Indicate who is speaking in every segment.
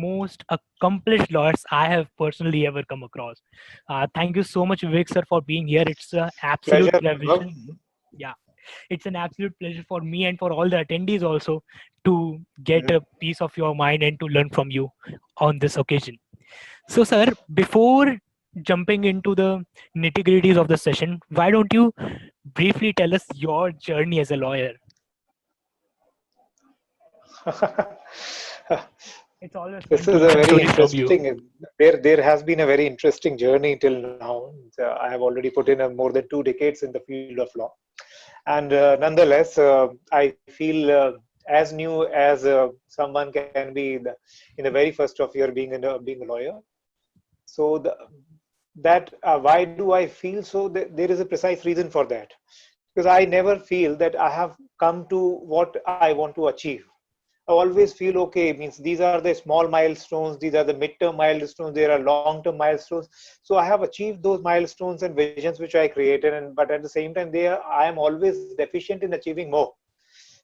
Speaker 1: most accomplished lawyers I have personally ever come across. Thank you so much, Vivek sir, for being here. It's an absolute
Speaker 2: Pleasure,
Speaker 1: pleasure.
Speaker 2: Anubhav.
Speaker 1: Yeah, it's an absolute pleasure for me and for all the attendees also to get a piece of your mind and to learn from you on this occasion. So, sir, before jumping into the nitty gritties of the session, why don't you briefly tell us your journey as a lawyer? It's always
Speaker 2: This
Speaker 1: fun to
Speaker 2: is a
Speaker 1: learn
Speaker 2: very
Speaker 1: stories from you.
Speaker 2: interesting. There has been a very interesting journey till now. I have already put in more than 2 decades in the field of law, and nonetheless, I feel as new as someone can be in the very first of year being a lawyer. So why do I feel so? There is a precise reason for that, because I never feel that I have come to what I want to achieve. I always feel okay, means these are the small milestones, these are the midterm milestones, there are long-term milestones. So I have achieved those milestones and visions which I created, but at the same time, I am always deficient in achieving more.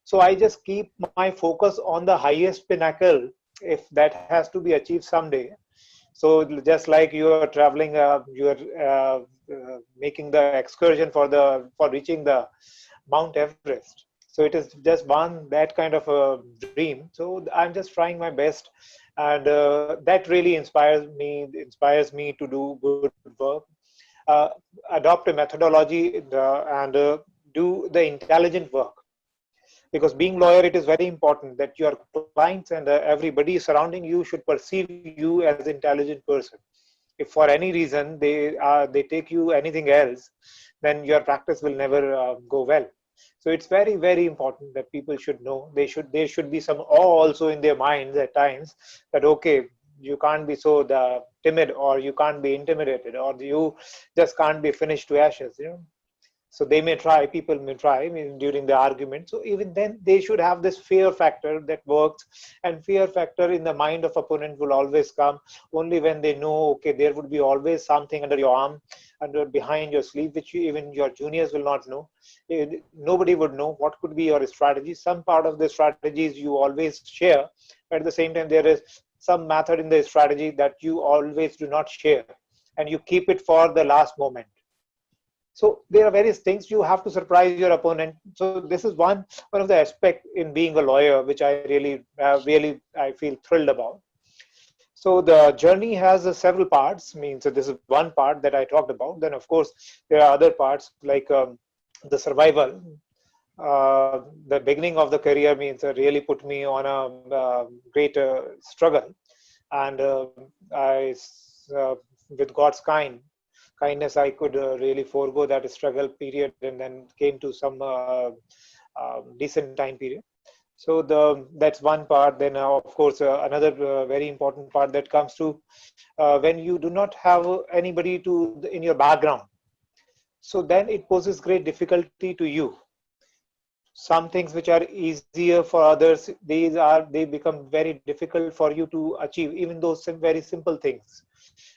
Speaker 2: So I just keep my focus on the highest pinnacle, if that has to be achieved someday. So just like you are traveling, you are making the excursion for reaching the Mount Everest. So it is just one that kind of a dream. So I'm just trying my best, and that really inspires me to do good work, uh, adopt a methodology, and do the intelligent work. Because being lawyer, it is very important that your clients and everybody surrounding you should perceive you as an intelligent person. If for any reason they take you anything else, then your practice will never go well. So it's very, very important that people should know. There should be some awe also in their minds at times, that okay, you can't be so timid, or you can't be intimidated, or you just can't be finished to ashes, so they may try, people may try, I mean, during the argument. So even then, they should have this fear factor that works. And fear factor in the mind of opponent will always come only when they know, okay, there would be always something under your arm, under behind your sleeve, which even your juniors will not know. Nobody would know what could be your strategy. Some part of the strategies you always share, but at the same time, there is some method in the strategy that you always do not share, and you keep it for the last moment. So there are various things you have to surprise your opponent. So this is one of the aspect in being a lawyer which I really I feel thrilled about. So the journey has several parts. Means that this is one part that I talked about. Then of course there are other parts like the survival. The beginning of the career means really put me on a great struggle, and with God's kindness, I could really forego that struggle period, and then came to some decent time period. So that's one part. Then of course another very important part that comes to when you do not have anybody in your background. So then it poses great difficulty to you. Some things which are easier for others, they become very difficult for you to achieve, even those very simple things.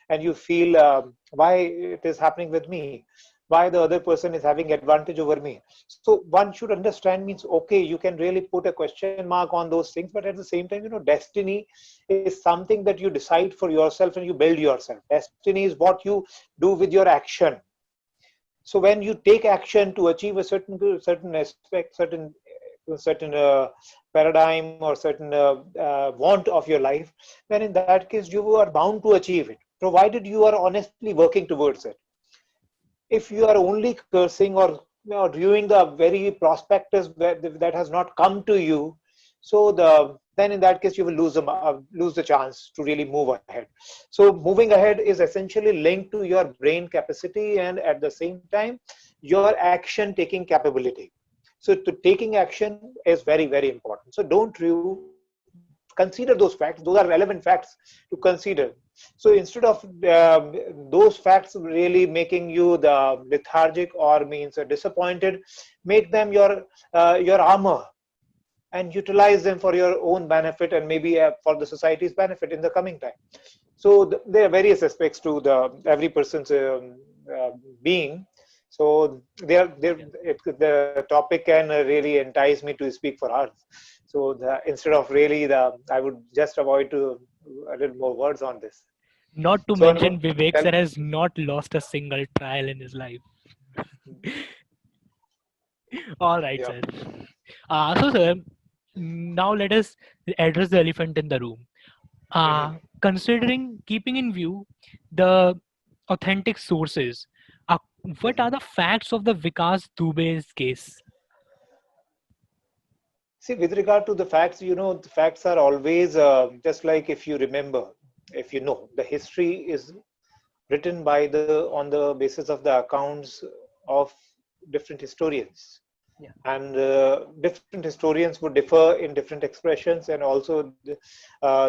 Speaker 2: And you feel why it is happening with me, why the other person is having advantage over me. So one should understand, means okay, you can really put a question mark on those things, but at the same time, destiny is something that you decide for yourself and you build yourself. Destiny is what you do with your action. So when you take action to achieve a certain aspect, certain paradigm, or certain want of your life, then in that case you are bound to achieve it, provided you are honestly working towards it. If you are only cursing, or viewing the very prospectus that has not come to you, so then in that case you will lose the chance to really move ahead. So moving ahead is essentially linked to your brain capacity, and at the same time your action taking capability. So taking action is very, very important. So don't you consider those facts. Those are relevant facts to consider. So instead of those facts really making you the lethargic, or means disappointed, make them your armor, and utilize them for your own benefit, and maybe for the society's benefit in the coming time. So there are various aspects to every person's being. So the topic can really entice me to speak for hours. So instead of really I would just avoid to a little more words on this.
Speaker 1: Not to
Speaker 2: So
Speaker 1: mention,
Speaker 2: Anubhav,
Speaker 1: Vivek
Speaker 2: tell.
Speaker 1: sir has not lost a single trial in his life. All right,
Speaker 2: Yeah.
Speaker 1: sir. So, sir, now let us address the elephant in the room. Considering keeping in view the authentic sources, uh, what are
Speaker 2: Mhm.
Speaker 1: the facts of the Vikas Dubey's case?
Speaker 2: See, with regard to the facts, the facts are always just like, if you remember, if you know, the history is written by the on the basis of the accounts of different historians,
Speaker 1: Yeah.
Speaker 2: and different historians would differ in different expressions, and also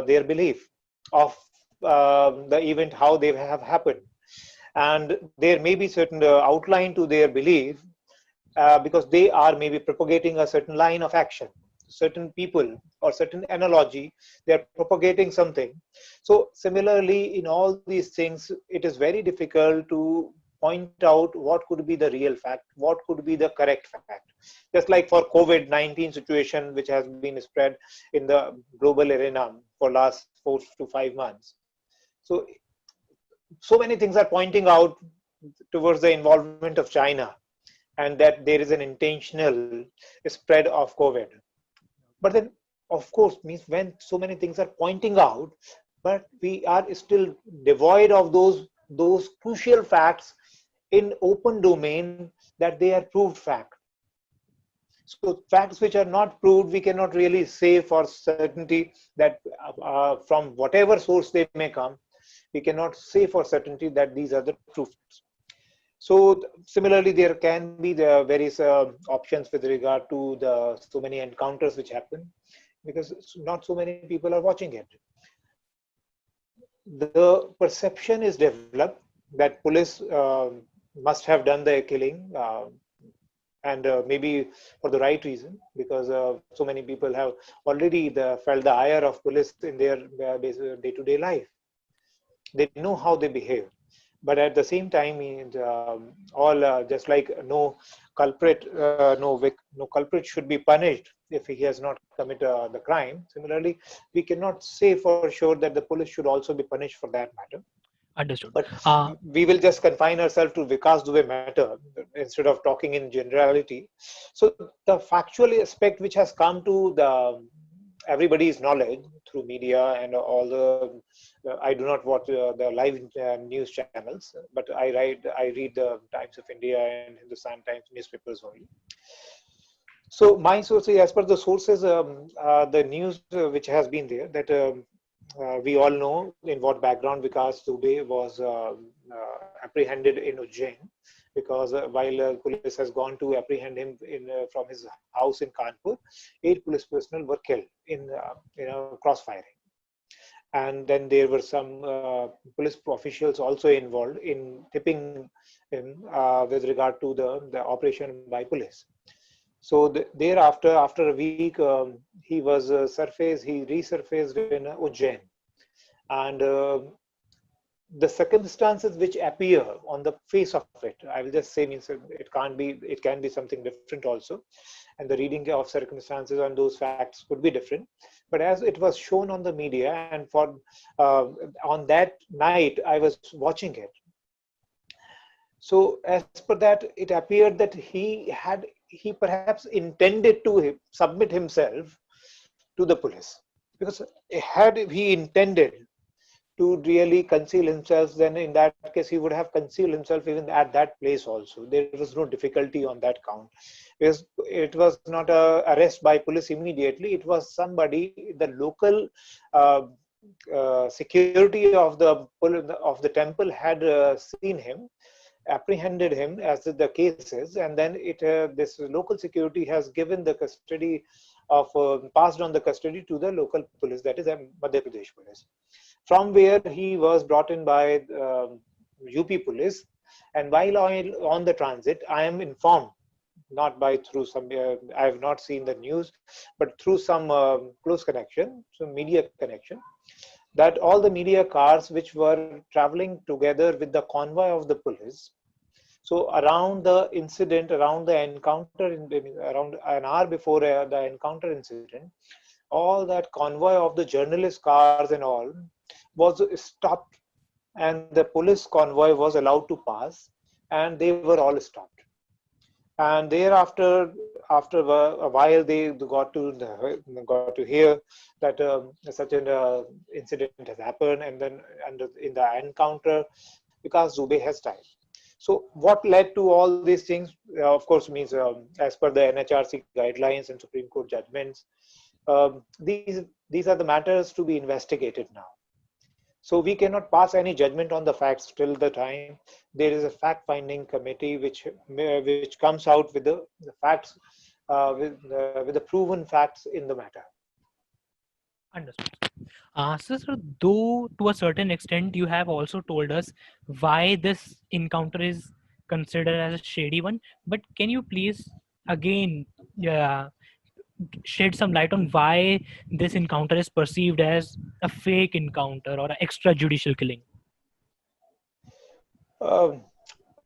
Speaker 2: their belief of the event, how they have happened, and there may be certain outline to their belief, because they are maybe propagating a certain line of action, certain people or certain analogy, they are propagating something. So similarly, in all these things, it is very difficult to point out what could be the real fact, what could be the correct fact. Just like for COVID-19 situation, which has been spread in the global arena for last 4 to 5 months. So many things are pointing out towards the involvement of China, and that there is an intentional spread of COVID. But then, of course, means when so many things are pointing out, but we are still devoid of those crucial facts in open domain, that they are proved fact. So facts which are not proved, we cannot really say for certainty that from whatever source they may come, we cannot say for certainty that these are the truths. So similarly, there can be the various options with regard to the so many encounters which happen, because not so many people are watching it. The perception is developed that police must have done the killing, and maybe for the right reason, because so many people have already felt the ire of police in their day-to-day life. They know how they behave, but at the same time, all just like no culprit should be punished if he has not committed the crime. Similarly, we cannot say for sure that the police should also be punished for that matter.
Speaker 1: Understood.
Speaker 2: But
Speaker 1: Uh,
Speaker 2: we will just confine ourselves to Vikas Dubey matter instead of talking in generality. So the factual aspect which has come to the everybody's knowledge through media and all the I do not watch the live news channels, but I read the Times of India and Hindustan Times newspapers only. So my sources, as per the sources, the news which has been there, that we all know in what background Vikas Dubey was apprehended in Ujjain, because while police has gone to apprehend him from his house in Kanpur, 8 police personnel were killed in crossfiring, and then there were some police officials also involved in tipping him with regard to the operation by police. So thereafter, after a week, he was he resurfaced in Ujjain, and the circumstances which appear on the face of it, I will just say, means it can be something different also, and the reading of circumstances on those facts could be different. But as it was shown on the media, and for on that night I was watching it, so as per that, it appeared that he perhaps intended to submit himself to the police, because had he intended to really conceal himself, then in that case he would have concealed himself even at that place also. There was no difficulty on that count, because it was not a arrest by police immediately. It was somebody, the local security of the temple had seen him, apprehended him as the case is, and then this local security has given the custody of passed on the custody to the local police, that is Madhya Pradesh police, from where he was brought in by UP police. And while on the transit, I am informed, not by through some I have not seen the news, but through some close connection, some media connection, that all the media cars which were traveling together with the convoy of the police, so around the incident, around the encounter, around an hour before the encounter incident, all that convoy of the journalist cars and all was stopped, and the police convoy was allowed to pass, and they were all stopped. And thereafter, after a while, they got to hear that such an incident has happened, and then in the encounter, Vikas Dubey has died. So what led to all these things? Of course, means as per the NHRC guidelines and Supreme Court judgments, these are the matters to be investigated now. So we cannot pass any judgment on the facts till the time there is a fact-finding committee which comes out with the facts, with the proven facts in the matter.
Speaker 1: Understood. So, sir, though to a certain extent, you have also told us why this encounter is considered as a shady one. But can you please again shed some light on why this encounter is perceived as a fake encounter or an extrajudicial killing?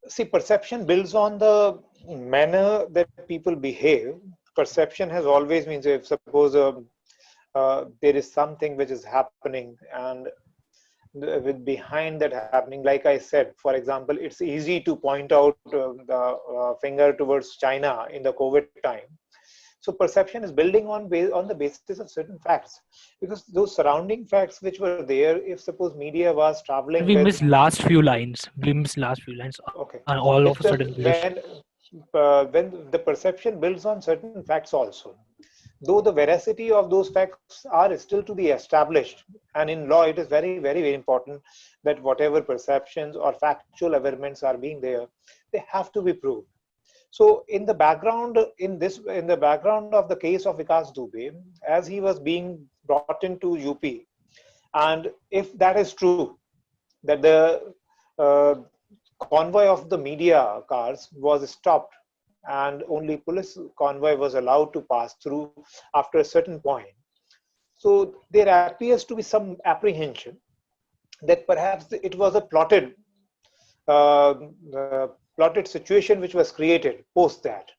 Speaker 2: See, perception builds on the manner that people behave. Perception has always means, if suppose there is something which is happening, and with behind that happening, like I said, for example, it's easy to point out the finger towards China in the COVID time. So perception is building on the basis of certain facts, because those surrounding facts which were there, if suppose media was traveling
Speaker 1: We
Speaker 2: with,
Speaker 1: missed last few lines. We missed last few lines.
Speaker 2: okay,
Speaker 1: And all
Speaker 2: if
Speaker 1: of a sudden,
Speaker 2: when the perception builds on certain facts also, though the veracity of those facts are still to be established, and in law it is very, very, very important that whatever perceptions or factual averments are being there, they have to be proved. So in the background, in the background of the case of Vikas Dubey, as he was being brought into UP, and if that is true, that the convoy of the media cars was stopped and only police convoy was allowed to pass through after a certain point. So there appears to be some apprehension that perhaps it was a plotted situation which was created post that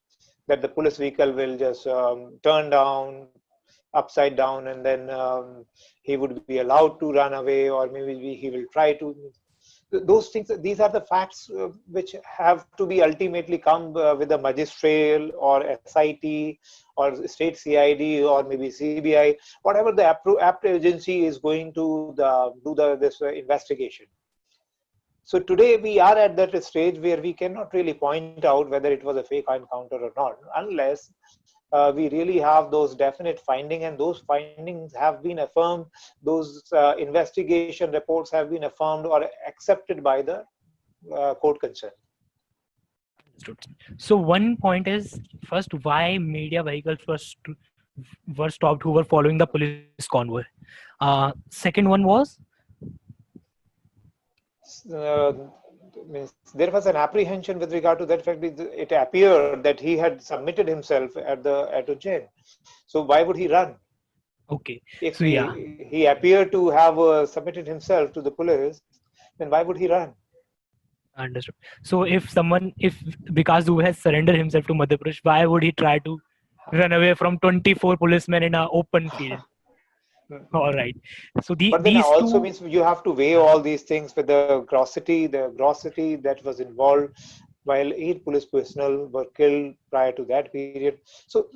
Speaker 2: the police vehicle will just turn down upside down, and then he would be allowed to run away, or maybe he will try to. Those things, these are the facts which have to be ultimately come with the magistral or SIT or state CID or maybe CBI, whatever the apt agency is going to do this investigation. So today we are at that stage where we cannot really point out whether it was a fake encounter or not, unless we really have those definite findings, and those findings have been affirmed, those investigation reports have been affirmed or accepted by the court concerned.
Speaker 1: So one point is, first, why media vehicles were stopped who were following the police convoy. Second one was,
Speaker 2: means there was an apprehension with regard to that fact. It appeared that he had submitted himself at the jail. So why would he run?
Speaker 1: Okay.
Speaker 2: If
Speaker 1: so
Speaker 2: he appeared to have submitted himself to the police, then why would he run?
Speaker 1: Understood. So if Vikas Dubey has surrendered himself to Madhya Pradesh, why would he try to run away from 24 policemen in an open field? All right. So
Speaker 2: but then
Speaker 1: these
Speaker 2: also
Speaker 1: two
Speaker 2: means you have to weigh all these things with the grossity that was involved, while 8 police personnel were killed prior to that period. So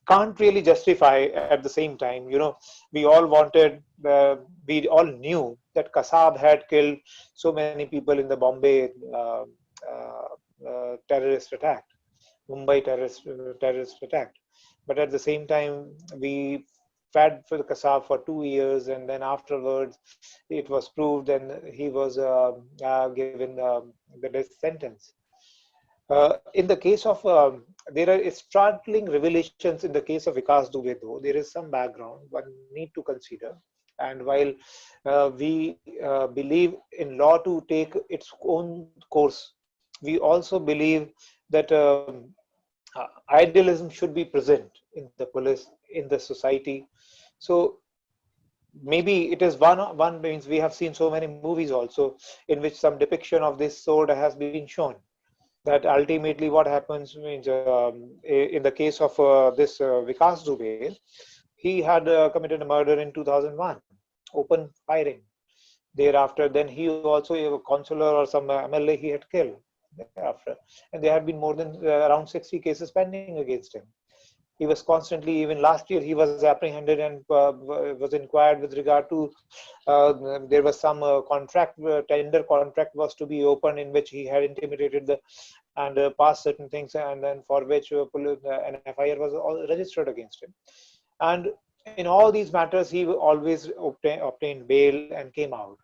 Speaker 2: can't really justify at the same time. We all knew that Kasab had killed so many people in the Bombay terrorist attack, Mumbai terrorist attack. But at the same time, we fed for the Kasab for 2 years, and then afterwards it was proved and he was given the death sentence. In the case of, there are startling revelations in the case of Vikas Dubey, though. There is some background one need to consider. And while we believe in law to take its own course, we also believe that idealism should be present in the police, in the society. So maybe it is one means we have seen so many movies also in which some depiction of this sort has been shown. That ultimately what happens means in the case of this Vikas Dubey, he had committed a murder in 2001, open firing. Thereafter, then he also a councillor or some MLA he had killed thereafter, and there had been more than around 60 cases pending against him. He was constantly, even last year, he was apprehended and was inquired with regard to there was some contract, tender contract was to be opened in which he had intimidated the and passed certain things, and then for which an FIR was all registered against him. And in all these matters, he always obtained bail and came out.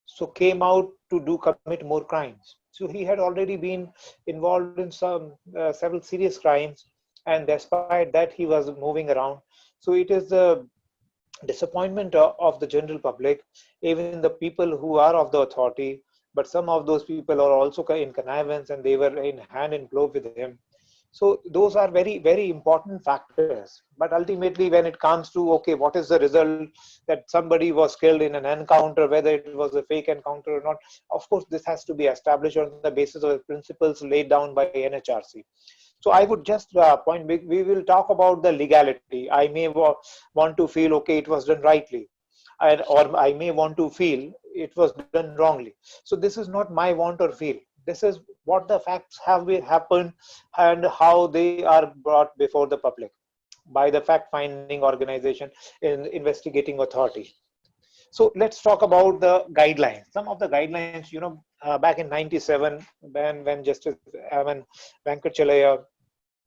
Speaker 2: So came out to do commit more crimes. So he had already been involved in some several serious crimes, and despite that he was moving around. So it is the disappointment of the general public, even the people who are of the authority, but some of those people are also in connivance and they were in hand in glove with him. So those are very, very important factors. But ultimately, when it comes to, okay, what is the result, that somebody was killed in an encounter, whether it was a fake encounter or not, of course, this has to be established on the basis of the principles laid down by NHRC. So I would just point, we will talk about the legality. I may want to feel, okay, it was done rightly, or I may want to feel it was done wrongly. So this is not my want or feel. This is what the facts have happened and how they are brought before the public by the fact-finding organization in investigating authority. So let's talk about the guidelines. Some of the guidelines, back in '97, when Justice Venkat Chalaya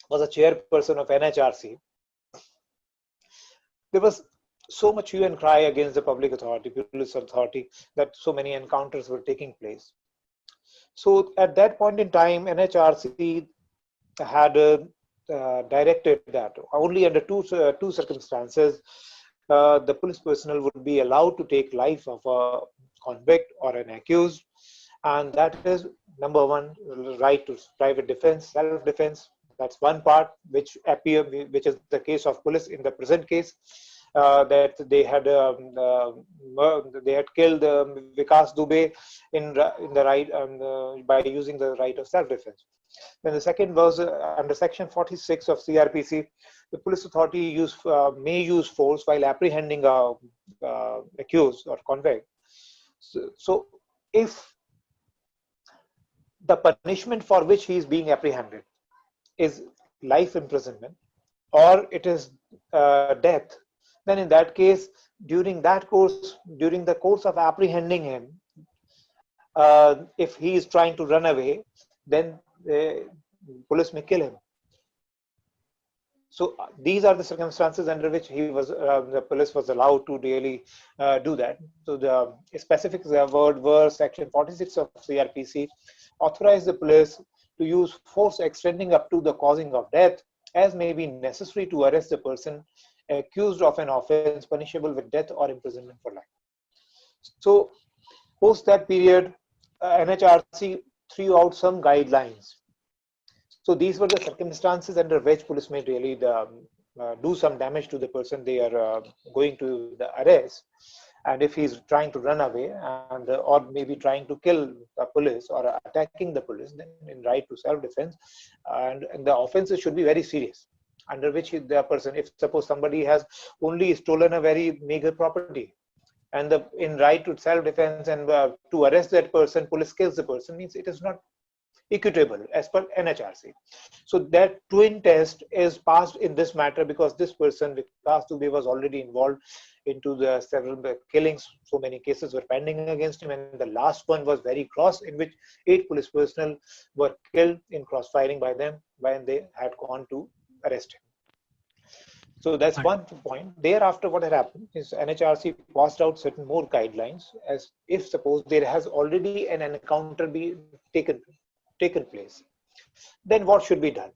Speaker 2: was a chairperson of NHRC, there was so much hue and cry against the public authority, police authority, that so many encounters were taking place. So at that point in time, NHRC had directed that only under two circumstances the police personnel would be allowed to take life of a convict or an accused, and that is number one, right to private defense, self-defense. That's one part which is the case of police in the present case, that they had killed Vikas Dubey in the right by using the right of self-defense. Then the second was under section 46 of CRPC, the police authority may use force while apprehending a accused or convict. So if the punishment for which he is being apprehended is life imprisonment or it is death, then in that case, during the course of apprehending him, if he is trying to run away, then police may kill him. So these are the circumstances under which the police was allowed to really do that. So the specific word were section 46 of CRPC authorized the police to use force extending up to the causing of death as may be necessary to arrest the person accused of an offense punishable with death or imprisonment for life. So post that period, NHRC threw out some guidelines. So these were the circumstances under which police may really do some damage to the person they are going to the arrest. And if he's trying to run away and or maybe trying to kill the police or attacking the police, then in right to self-defense, and the offenses should be very serious, under which the person, if suppose somebody has only stolen a very meager property, and in right to self-defense and to arrest that person, police kills the person, means it is not equitable as per NHRC. So that twin test is passed in this matter because this person, Vikas Dubey, was already involved into the several killings. So many cases were pending against him, and the last one was very gross, in which 8 police personnel were killed in crossfiring by them when they had gone to arrest him. So that's one point. Thereafter, what had happened is NHRC passed out certain more guidelines, as if suppose there has already an encounter be taken place, then what should be done?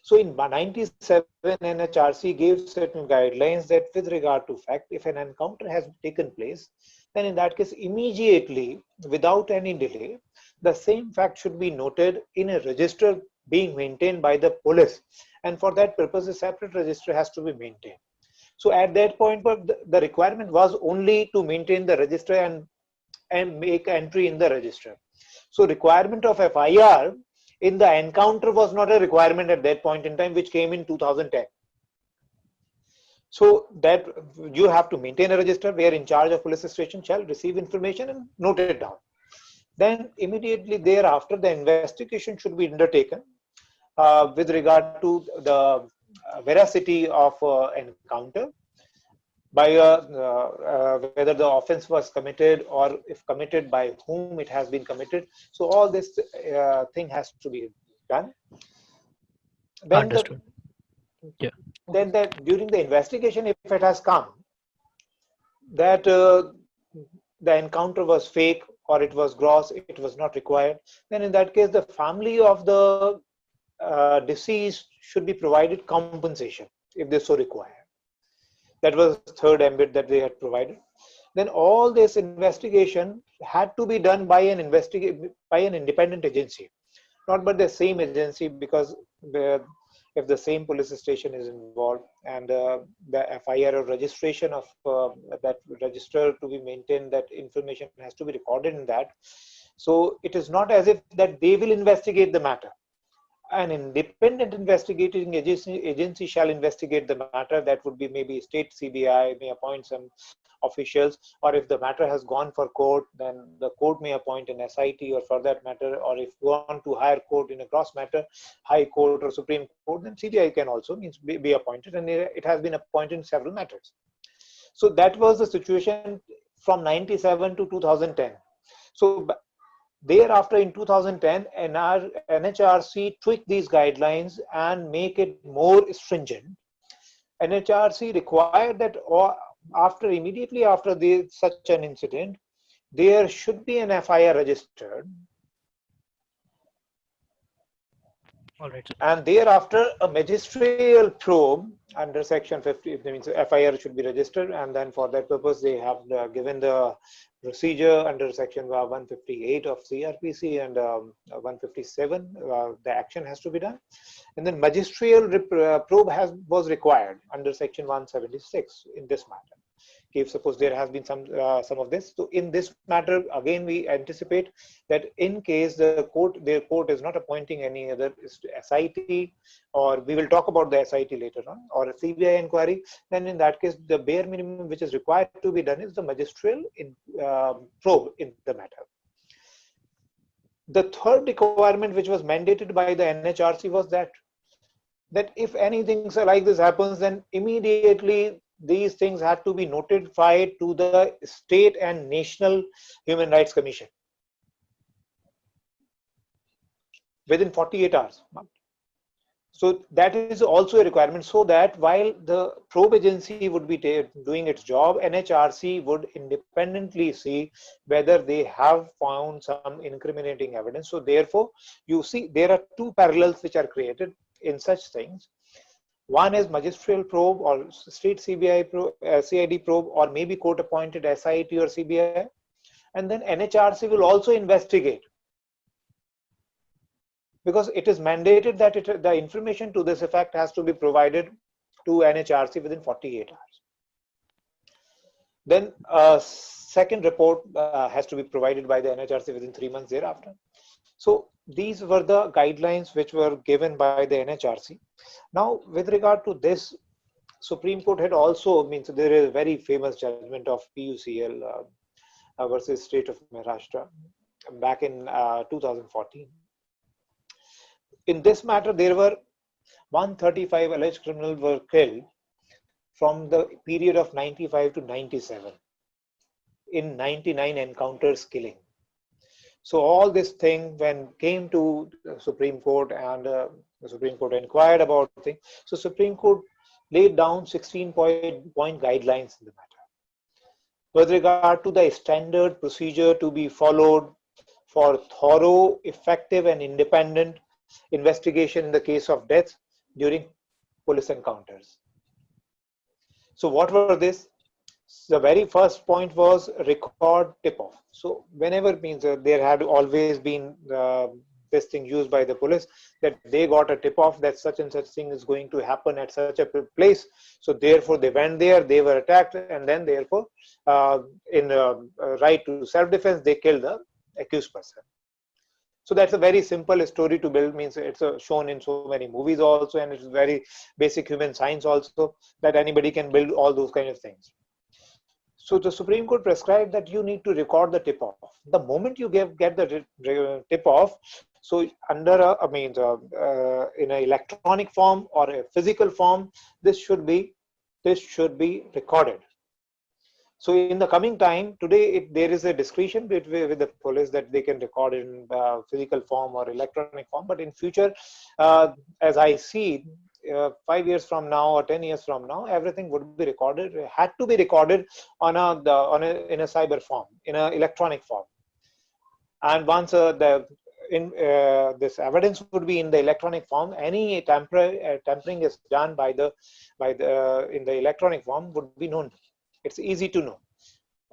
Speaker 2: So in 97, NHRC gave certain guidelines that with regard to fact, if an encounter has taken place, then in that case, immediately, without any delay, the same fact should be noted in a register being maintained by the police. And for that purpose, a separate register has to be maintained. So at that point, the requirement was only to maintain the register and make entry in the register. So requirement of FIR in the encounter was not a requirement at that point in time, which came in 2010. So that you have to maintain a register where in charge of police station shall receive information and note it down. Then immediately thereafter, the investigation should be undertaken with regard to the veracity of encounter, by whether the offense was committed or if committed by whom it has been committed. So all this thing has to be done. Then
Speaker 1: Understood. Yeah.
Speaker 2: that during the investigation, if it has come that the encounter was fake or it was gross, it was not required, then in that case the family of the deceased should be provided compensation if they so require. That was the third ambit that they had provided. Then all this investigation had to be done by an independent agency, not by the same agency, because if the same police station is involved and the FIR or registration of that register to be maintained, that information has to be recorded in that. So it is not as if that they will investigate the matter. An independent investigating agency shall investigate the matter. That would be maybe state CBI may appoint some officials, or if the matter has gone for court, then the court may appoint an SIT, or for that matter, or if gone to higher court in a gross matter, High Court or Supreme Court, then CBI can also be appointed, and it has been appointed in several matters. So that was the situation from 97 to 2010. So thereafter, in 2010, NHRC tweaked these guidelines and make it more stringent. NHRC required that immediately after such an incident, there should be an FIR registered.
Speaker 1: All right.
Speaker 2: And thereafter, a magistral probe under section 50, that means FIR should be registered, and then for that purpose, they have given the procedure under section 158 of CRPC and 157. The action has to be done, and then magistral probe was required under section 176 in this matter. If suppose there has been some of this, so in this matter again we anticipate that in case their court is not appointing any other SIT, or we will talk about the SIT later on, or a CBI inquiry, then in that case the bare minimum which is required to be done is the magistral probe in the matter. The third requirement which was mandated by the NHRC was that if anything like this happens, then immediately these things had to be notified to the state and national human rights commission within 48 hours. So that is also a requirement, so that while the probe agency would be doing its job, NHRC would independently see whether they have found some incriminating evidence. So therefore, you see there are two parallels which are created in such things. One is magistral probe or state CBI CID probe, or maybe court appointed SIT or CBI, and then NHRC will also investigate, because it is mandated that the information to this effect has to be provided to NHRC within 48 hours. Then a second report has to be provided by the NHRC within 3 months thereafter. So these were the guidelines which were given by the NHRC. Now, with regard to this, Supreme Court had also, there is a very famous judgment of PUCL versus State of Maharashtra back in 2014. In this matter, there were 135 alleged criminals were killed from the period of 95 to 97 in 99 encounters killing. So all this thing when came to the Supreme Court, and the Supreme Court inquired about the thing. So Supreme Court laid down 16-point guidelines in the matter with regard to the standard procedure to be followed for thorough, effective and independent investigation in the case of death during police encounters. So what were this? The very first point was record tip-off. So whenever there had always been this thing used by the police, that they got a tip-off that such and such thing is going to happen at such a place. So therefore they went there, they were attacked, and then therefore in right to self-defense, they killed the accused person. So that's a very simple story to build, means it's shown in so many movies also, and it's very basic human science also, that anybody can build all those kind of things. So the Supreme Court prescribed that you need to record the tip off. The moment you get the tip off, so under in an electronic form or a physical form, this should be recorded. So in the coming time, today there is a discretion with the police that they can record in physical form or electronic form. But in future, as I see, 5 years from now or 10 years from now, everything would be recorded. It had to be recorded in a cyber form, in an electronic form. And once this evidence would be in the electronic form, any tampering is done in the electronic form would be known. It's easy to know.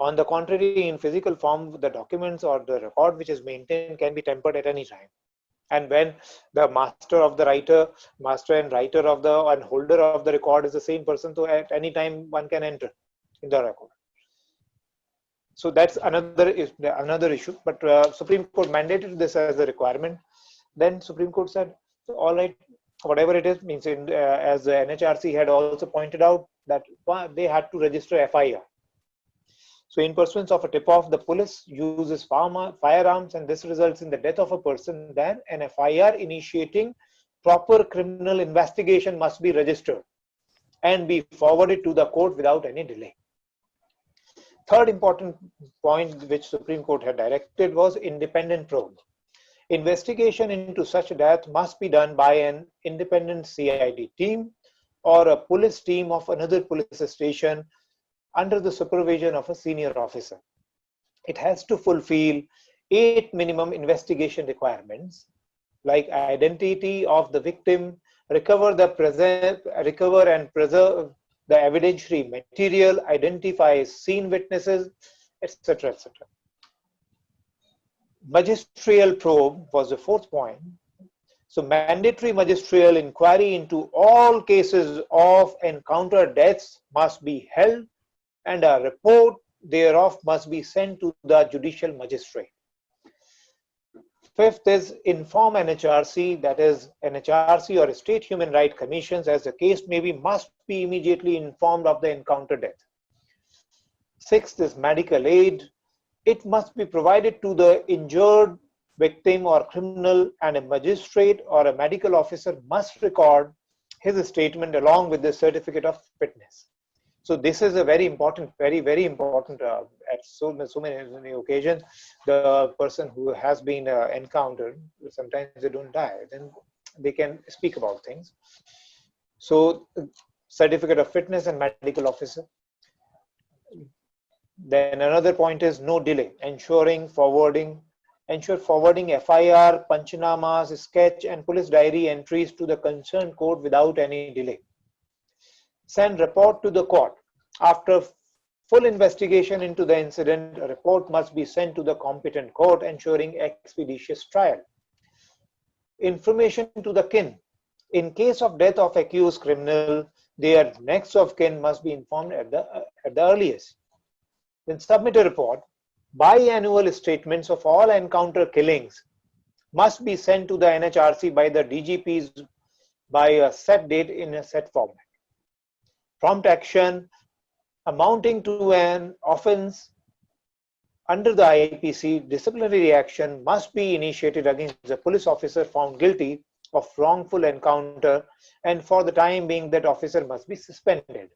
Speaker 2: On the contrary, in physical form, the documents or the record which is maintained can be tampered at any time. And when the master and writer of and holder of the record is the same person, so at any time one can enter in the record. So that's another issue. But Supreme Court mandated this as a requirement. Then Supreme Court said, all right, whatever it is, means as the NHRC had also pointed out, that they had to register FIR. So in pursuance of a tip-off, the police uses firearms, and this results in the death of a person. Then an FIR initiating proper criminal investigation must be registered and be forwarded to the court without any delay. Third important point which Supreme Court had directed was independent probe. Investigation into such death must be done by an independent CID team or a police team of another police station under the supervision of a senior officer. It has to fulfill 8 minimum investigation requirements, like identity of the victim, recover and preserve the evidentiary material, identify scene witnesses, etc., etc. Magistral probe was the fourth point. So mandatory magistral inquiry into all cases of encounter deaths must be held, and a report thereof must be sent to the judicial magistrate. Fifth is inform NHRC, that is NHRC or state human rights commissions, as the case may be, must be immediately informed of the encounter death. Sixth is medical aid. It must be provided to the injured victim or criminal, and a magistrate or a medical officer must record his statement along with the certificate of fitness. So this is a very important, very important. At so many occasions, the person who has been encountered, sometimes they don't die, then they can speak about things. So certificate of fitness and medical officer. Then another point is no delay, ensure forwarding FIR, panchanamas, sketch and police diary entries to the concerned court without any delay. Send report to the court. After full investigation into the incident, a report must be sent to the competent court, ensuring expeditious trial. Information to the kin. In case of death of accused criminal, their next of kin must be informed at the earliest. Then submit a report. Biannual statements of all encounter killings must be sent to the NHRC by the DGPs by a set date in a set format. Prompt action amounting to an offense under the IPC, disciplinary action must be initiated against the police officer found guilty of wrongful encounter, and for the time being that officer must be suspended.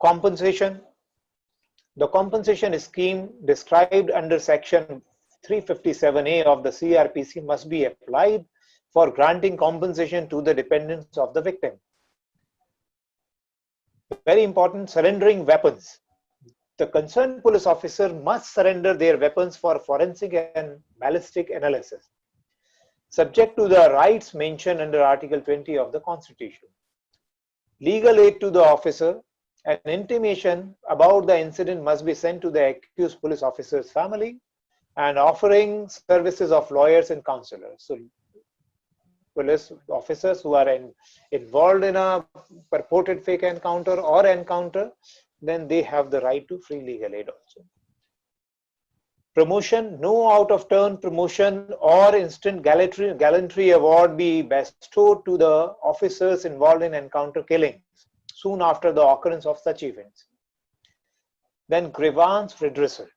Speaker 2: Compensation. The compensation scheme described under section 357A of the CRPC must be applied for granting compensation to the dependents of the victim. Very important, surrendering weapons. The concerned police officer must surrender their weapons for forensic and ballistic analysis, subject to the rights mentioned under Article 20 of the Constitution. Legal aid to the officer. An intimation about the incident must be sent to the accused police officer's family, and offering services of lawyers and counselors. So police officers who are involved in a purported fake encounter, then they have the right to free legal aid also. Promotion, no out of turn promotion or instant gallantry award be bestowed to the officers involved in encounter killings soon after the occurrence of such events. Then grievance redressal.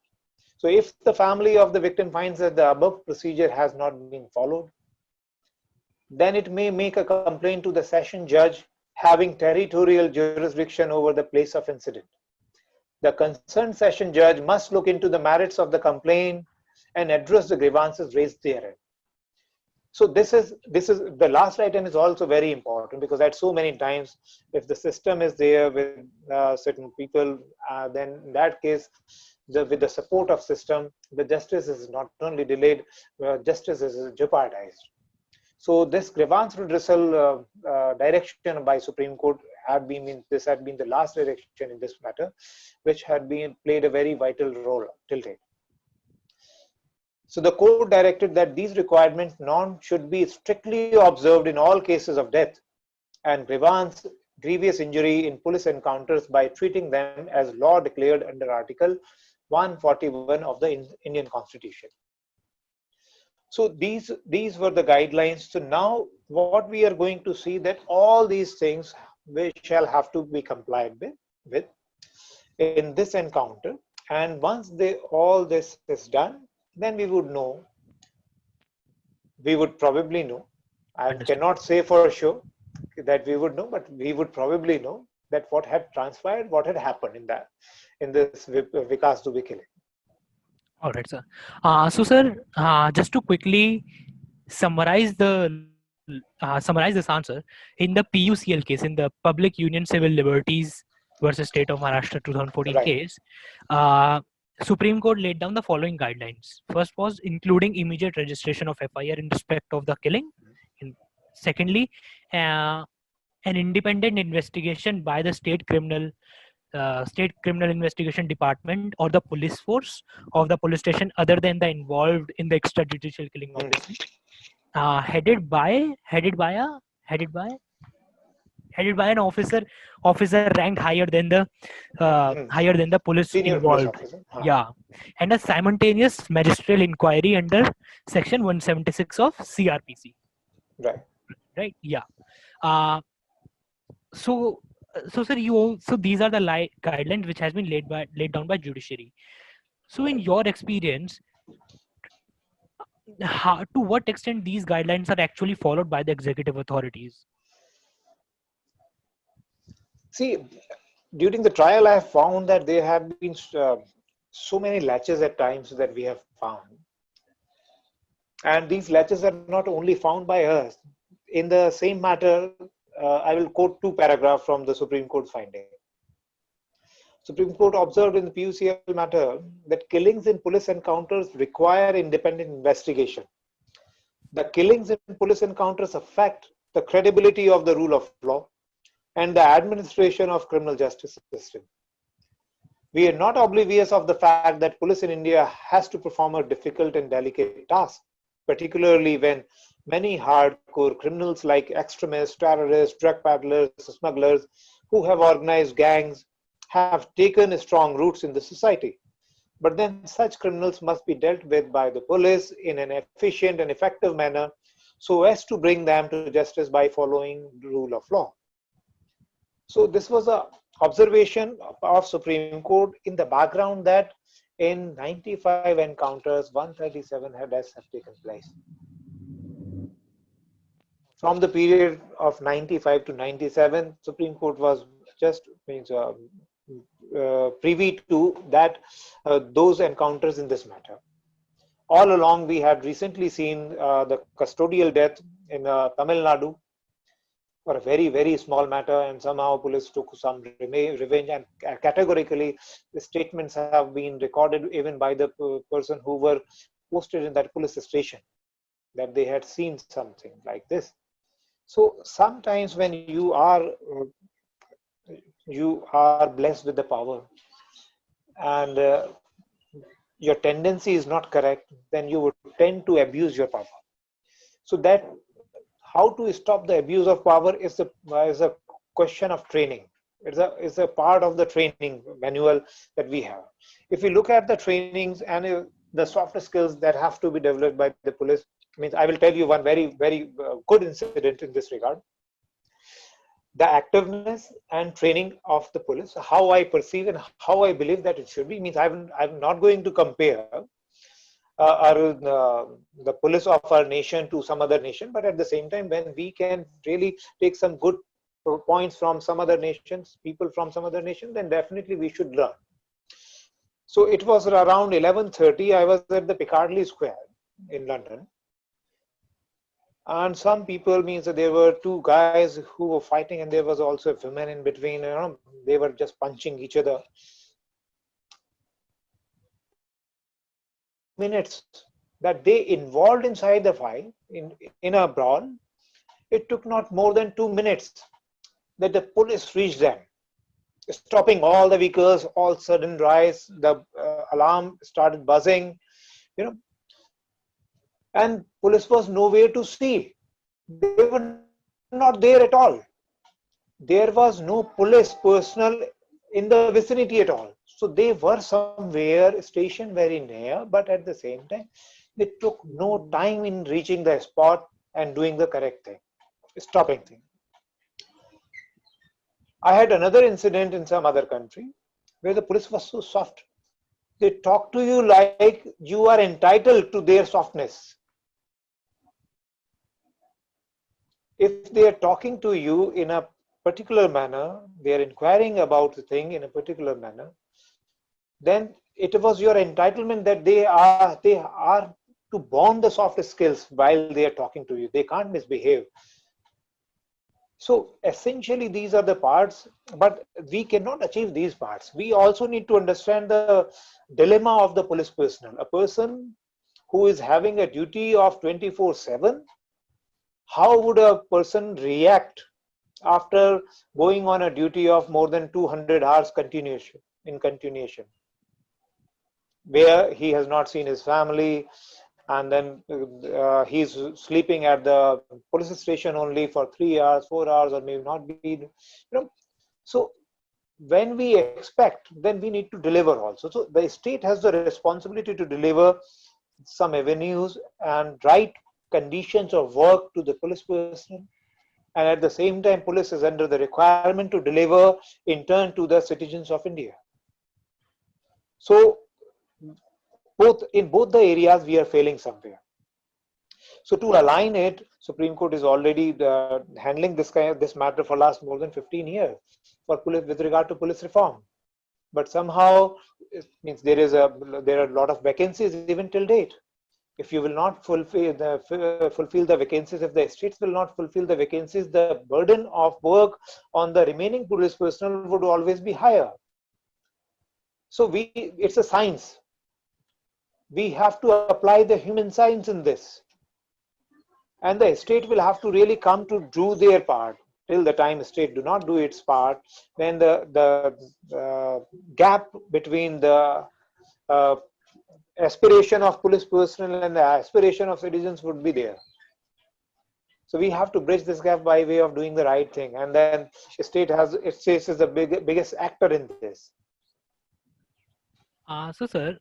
Speaker 2: So if the family of the victim finds that the above procedure has not been followed, then it may make a complaint to the session judge having territorial jurisdiction over the place of incident. The concerned session judge must look into the merits of the complaint and address the grievances raised therein. So this is the last item is also very important, because at so many times, if the system is there with certain people, then in that case, with the support of system, the justice is not only delayed, justice is jeopardized. So this grievance redressal direction by Supreme Court had been the last direction in this matter, which had been played a very vital role till date. So the court directed that these requirements should be strictly observed in all cases of death and grievous injury in police encounters by treating them as law declared under Article 141 of the Indian Constitution. So these were the guidelines. So now what we are going to see, that all these things we shall have to be complied with in this encounter, and once all this is done, then we would probably know. I cannot say for sure that we would know, but we would probably know that what had transpired, what had happened in this Vikas Dubey killing.
Speaker 1: All right, sir. So, sir, just to quickly summarize this answer, in the PUCL case, in the Public Union Civil Liberties versus State of Maharashtra 2014
Speaker 2: Right.
Speaker 1: case, Supreme Court laid down the following guidelines. First was including immediate registration of FIR in respect of the killing. Secondly, an independent investigation by the state criminal investigation department or the police force of the police station other than the involved in the extrajudicial killing of this, headed by an officer ranked higher than the police
Speaker 2: Senior
Speaker 1: involved.
Speaker 2: police officer.
Speaker 1: Yeah, and a simultaneous magistral inquiry under section 176 of CRPC. Right. Yeah. So sir, these are the guidelines which has been laid down by judiciary. So in your experience, to what extent these guidelines are actually followed by the executive authorities?
Speaker 2: See, during the trial, I have found that there have been so many latches at times that we have found. And these latches are not only found by us. In the same matter, I will quote two paragraphs from the Supreme Court finding. Supreme Court observed in the PUCL matter that killings in police encounters require independent investigation. The killings in police encounters affect the credibility of the rule of law and the administration of criminal justice system. We are not oblivious of the fact that police in India has to perform a difficult and delicate task, particularly when many hardcore criminals like extremists, terrorists, drug peddlers, smugglers, who have organized gangs, have taken strong roots in the society. But then such criminals must be dealt with by the police in an efficient and effective manner so as to bring them to justice by following the rule of law. So this was an observation of Supreme Court in the background that in 95 encounters, 137 deaths have taken place. From the period of 95 to 97, Supreme Court was just privy to that those encounters in this matter. All along, we had recently seen the custodial death in Tamil Nadu for a very, very small matter, and somehow police took some revenge, and categorically the statements have been recorded even by the person who were posted in that police station that they had seen something like this. So sometimes when you are blessed with the power and your tendency is not correct, then you would tend to abuse your power. So that how to stop the abuse of power is a question of training. It's a part of the training manual that we have. If we look at the trainings, and the soft skills that have to be developed by the police. Means I will tell you one very good incident in this regard. The activeness and training of the police, how I perceive and how I believe that it should be, means I'm not going to compare the police of our nation to some other nation, but at the same time, when we can really take some good points from some other nations, people from some other nation, then definitely we should learn. So it was around 11:30. I was at the Piccadilly Square in London, and some people, means that there were two guys who were fighting, and there was also a woman in between. They were just punching each other. Minutes that they involved inside the fight in a brawl, it took not more than 2 minutes that the police reached them, stopping all the vehicles. All sudden rise, the alarm started buzzing, you know, and police was nowhere to see. They were not there at all. There was no police personnel in the vicinity at all. So they were somewhere stationed very near, but at the same time, they took no time in reaching the spot and doing the correct thing, stopping thing. I had another incident in some other country where the police was so soft. They talk to you like you are entitled to their softness. If they are talking to you in a particular manner, they are inquiring about the thing in a particular manner, then it was your entitlement that they are to bond the soft skills while they are talking to you. They can't misbehave. So essentially these are the parts, but we cannot achieve these parts. We also need to understand the dilemma of the police personnel. A person who is having a duty of 24/7, how would a person react after going on a duty of more than 200 hours in continuation, where he has not seen his family, and then he's sleeping at the police station only for 3 hours, 4 hours, or maybe not be, So when we expect, then we need to deliver also. So the state has the responsibility to deliver some avenues and right conditions of work to the police person, and at the same time police is under the requirement to deliver in turn to the citizens of India. So both the areas we are failing somewhere. So to align it, Supreme Court is already handling this matter for last more than 15 years for police with regard to police reform. But somehow it means there are a lot of vacancies even till date. If you will not fulfill the vacancies, if the states will not fulfill the vacancies, the burden of work on the remaining police personnel would always be higher. So it's a science. We have to apply the human science in this, and the state will have to really come to do their part. Till the time state do not do its part, then the gap between the aspiration of police personnel and the aspiration of citizens would be there. So we have to bridge this gap by way of doing the right thing, and then state is the biggest actor in this.
Speaker 1: So sir,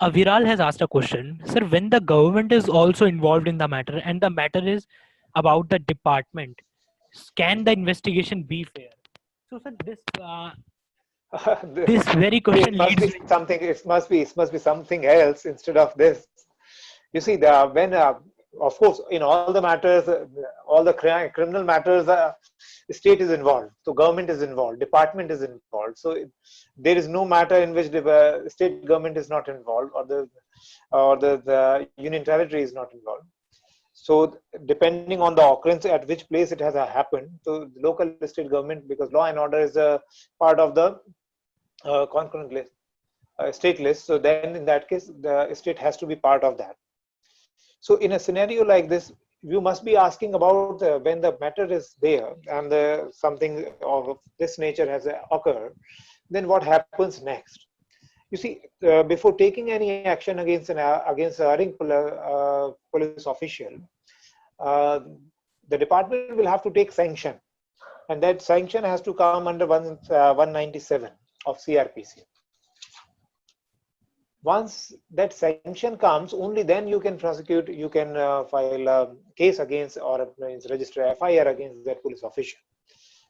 Speaker 1: Viral has asked a question. Sir, when the government is also involved in the matter and the matter is about the department, can the investigation be fair? So sir, this very question
Speaker 2: It must
Speaker 1: leads
Speaker 2: be something. It must be something else instead of this. You see, when of course in all the matters, all the criminal matters, state is involved. So government is involved. Department is involved. So there is no matter in which the state government is not involved, or the union territory is not involved. So depending on the occurrence at which place it has happened, so the local state government, because law and order is a part of the concurrent list, state list. So then in that case, the state has to be part of that. So in a scenario like this, you must be asking about when the matter is there and something of this nature has occurred, then what happens next? You see, before taking any action against a police official, the department will have to take sanction, and that sanction has to come under 197 of CRPC. Once that sanction comes, only then you can prosecute, you can file a case against, or register FIR against that police official.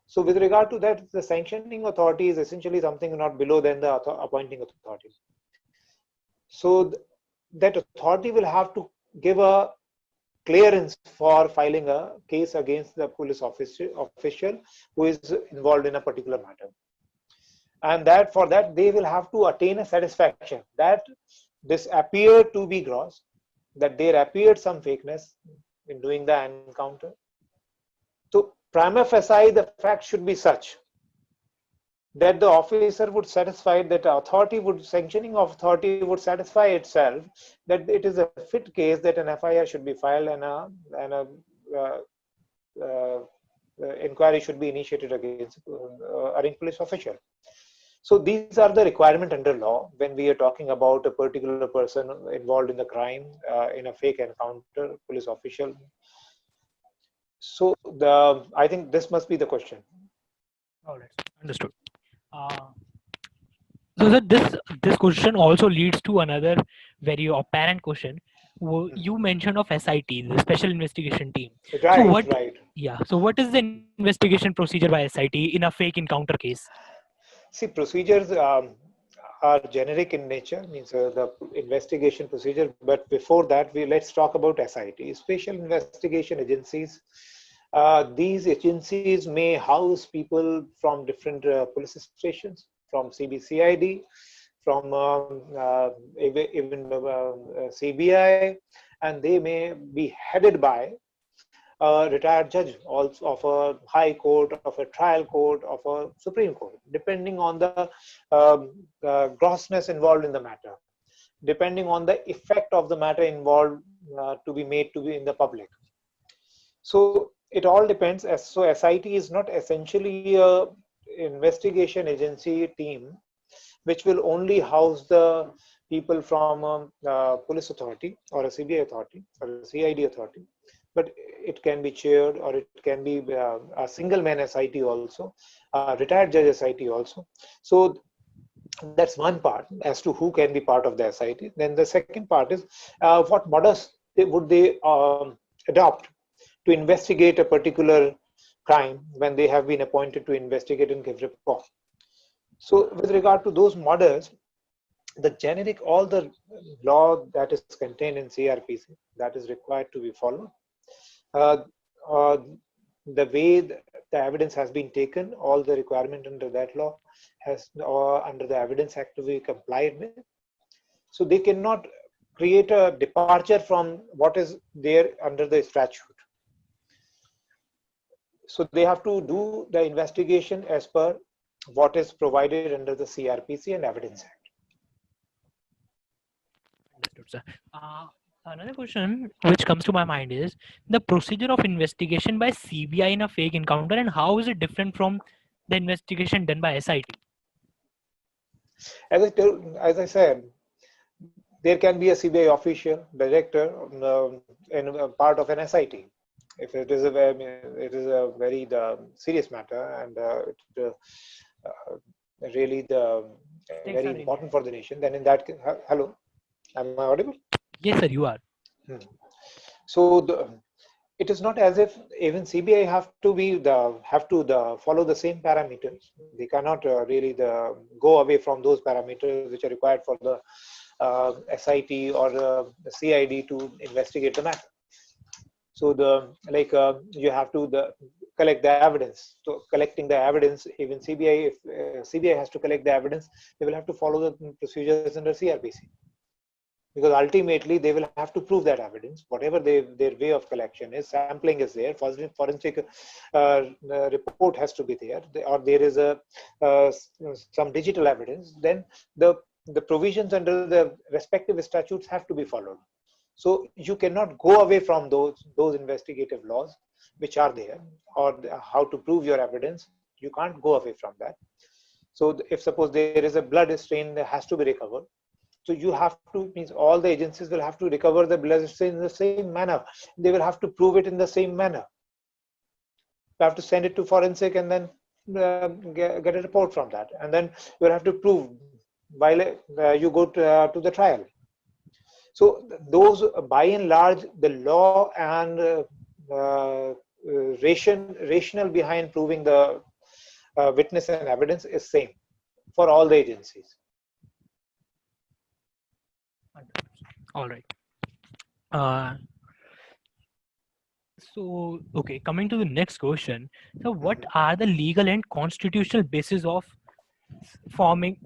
Speaker 2: So with regard to that, the sanctioning authority is essentially something not below than the appointing authority. So that authority will have to give a clearance for filing a case against the police official who is involved in a particular matter. And that for that they will have to attain a satisfaction that this appeared to be gross, that there appeared some fakeness in doing the encounter. So prima facie the fact should be such that the officer would satisfy, that authority would, sanctioning authority would satisfy itself that it is a fit case that an FIR should be filed and a uh, uh, inquiry should be initiated against a police official. So these are the requirement under law when we are talking about a particular person involved in the crime, in a fake encounter, police official. So I think this must be the question.
Speaker 1: All right, understood. Uh, so that this question also leads to another very apparent question. You mentioned of SIT, the Special Investigation Team. So
Speaker 2: Right,
Speaker 1: what?
Speaker 2: right.
Speaker 1: Yeah. So what is the investigation procedure by SIT in a fake encounter case?
Speaker 2: See, procedures are generic in nature, means the investigation procedure. But before that, let's talk about SIT, Special Investigation Agencies. These agencies may house people from different police stations, from CBCID, from even CBI, and they may be headed by a retired judge also of a high court, of a trial court, of a Supreme Court, depending on the grossness involved in the matter, depending on the effect of the matter involved to be made to be in the public. So it all depends. So SIT is not essentially a investigation agency team which will only house the people from a police authority or a CBI authority or a CID authority, but it can be chaired, or it can be a single man SIT also, a retired judge SIT also. So that's one part as to who can be part of the SIT. Then the second part is what models would they adopt to investigate a particular crime when they have been appointed to investigate and give report. So with regard to those models, the generic, all the law that is contained in CRPC that is required to be followed. Uh, uh, the way the evidence has been taken, all the requirement under that law has, under the Evidence Act, to be complied with. So they cannot create a departure from what is there under the statute. So they have to do the investigation as per what is provided under the CRPC and Evidence Act.
Speaker 1: Understood, sir. Another question which comes to my mind is the procedure of investigation by CBI in a fake encounter, and how is it different from the investigation done by SIT?
Speaker 2: As I said, there can be a CBI official, director, and a part of an SIT. If it is a very serious matter, and really very important for the nation, then in that case, hello, am I audible?
Speaker 1: Yes, sir, you are.
Speaker 2: So it is not as if even CBI have to follow the same parameters. They cannot really go away from those parameters which are required for the SIT or the CID to investigate the matter. So you have to collect the evidence. So collecting the evidence, even CBI, if CBI has to collect the evidence, they will have to follow the procedures under CRPC. Because ultimately they will have to prove that evidence, whatever their way of collection is. Sampling is there, forensic report has to be there, or there is some digital evidence. Then the provisions under the respective statutes have to be followed. So you cannot go away from those investigative laws which are there, or how to prove your evidence. You can't go away from that. So if suppose there is a blood stain that has to be recovered, so you have to, means all the agencies will have to recover the blood stain in the same manner. They will have to prove it in the same manner. You have to send it to forensic and then get a report from that, and then you will have to prove while you go to the trial. So those, by and large, the law and rationale behind proving the witness and evidence is same for all the agencies.
Speaker 1: All right. Uh, so, okay, coming to the next question. So, what are the legal and constitutional basis of forming,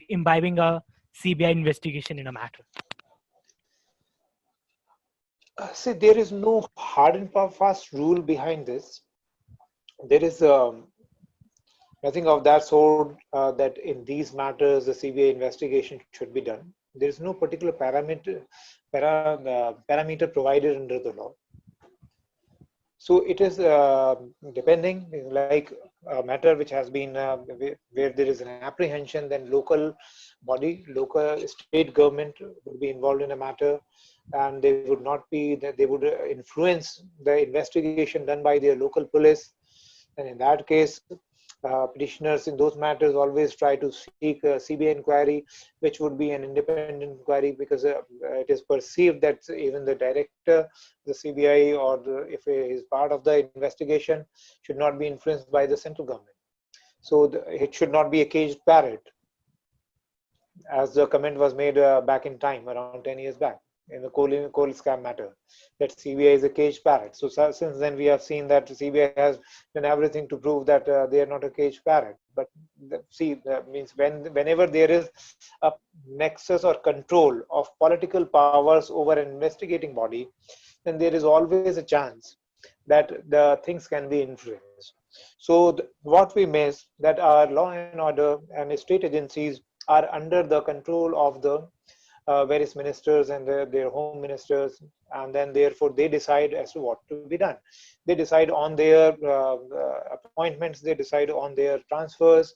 Speaker 1: imbibing a CBI investigation in a matter?
Speaker 2: See, there is no hard and fast rule behind this. There is nothing of that sort that in these matters the CBI investigation should be done. There is no particular parameter provided under the law. So it is depending, like a matter which has been where there is an apprehension, then local body, local state government would be involved in a matter, and they would not be that they would influence the investigation done by their local police. And in that case, petitioners in those matters always try to seek a CBI inquiry, which would be an independent inquiry, because it is perceived that even the director, the CBI, or if he is part of the investigation, should not be influenced by the central government. So it should not be a caged parrot, as the comment was made back in time, around 10 years back, in the coal scam matter, that CBI is a caged parrot. So since then we have seen that CBI has done everything to prove that they are not a caged parrot. But see, that means whenever there is a nexus or control of political powers over an investigating body, then there is always a chance that the things can be influenced. So what we miss, that our law and order and state agencies are under the control of the various ministers and their home ministers, and then therefore they decide as to what to be done. They decide on their appointments, they decide on their transfers,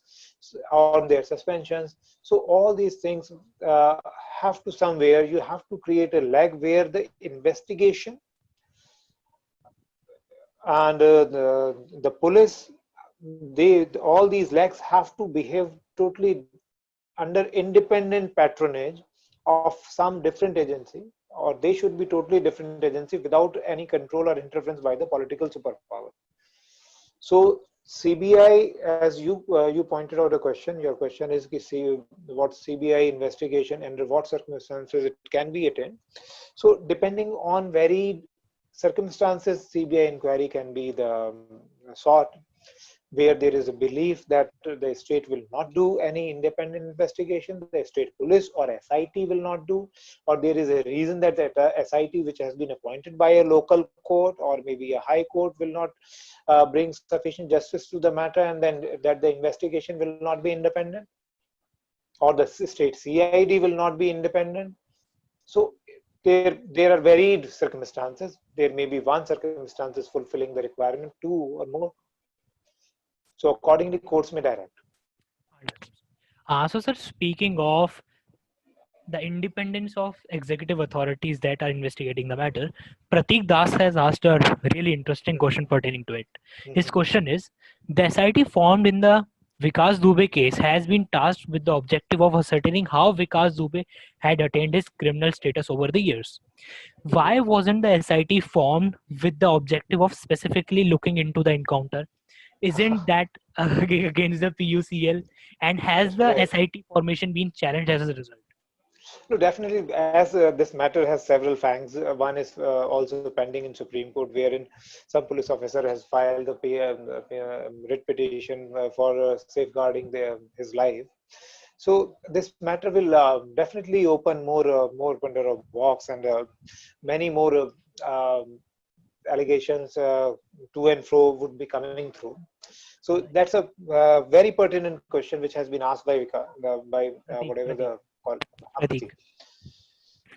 Speaker 2: on their suspensions. So all these things have to somewhere, you have to create a leg where the investigation and the police, all these legs have to behave totally under independent patronage of some different agency, or they should be totally different agency without any control or interference by the political superpower. So CBI, as you pointed out a question, your question is what CBI investigation, under what circumstances it can be attained. So depending on varied circumstances, CBI inquiry can be the sought, where there is a belief that the state will not do any independent investigation, the state police or SIT will not do, or there is a reason that the SIT, which has been appointed by a local court or maybe a high court, will not bring sufficient justice to the matter, and then that the investigation will not be independent, or the state CID will not be independent. So there are varied circumstances. There may be one circumstances fulfilling the requirement, two or more. So accordingly, courts may direct.
Speaker 1: So, sir, speaking of the independence of executive authorities that are investigating the matter, Pratik Das has asked a really interesting question pertaining to it. His question is, the SIT formed in the Vikas Dubey case has been tasked with the objective of ascertaining how Vikas Dubey had attained his criminal status over the years. Why wasn't the SIT formed with the objective of specifically looking into the encounter? Isn't that against the PUCL? And has the SIT formation been challenged as a result?
Speaker 2: No, definitely. As this matter has several fangs, one is also pending in Supreme Court, wherein some police officer has filed a writ petition for safeguarding his life. So this matter will definitely open more Pandora box, and many more allegations to and fro would be coming through. So that's a very pertinent question which has been asked by whatever the call.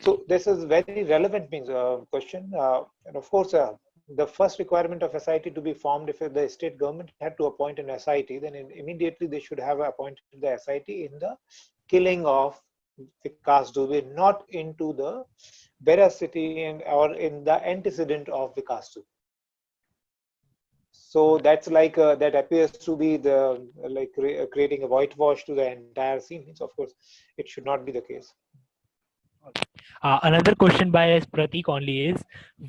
Speaker 2: So this is very relevant question, and of course the first requirement of SIT to be formed, if the state government had to appoint an SIT, then immediately they should have appointed the SIT in the killing of Vikas Dubey, not into the veracity or in the antecedent of Vikas Dubey. So that's like that appears to be the like creating a whitewash to the entire scene. Means of course, it should not be the case.
Speaker 1: Another question by Pratik only is,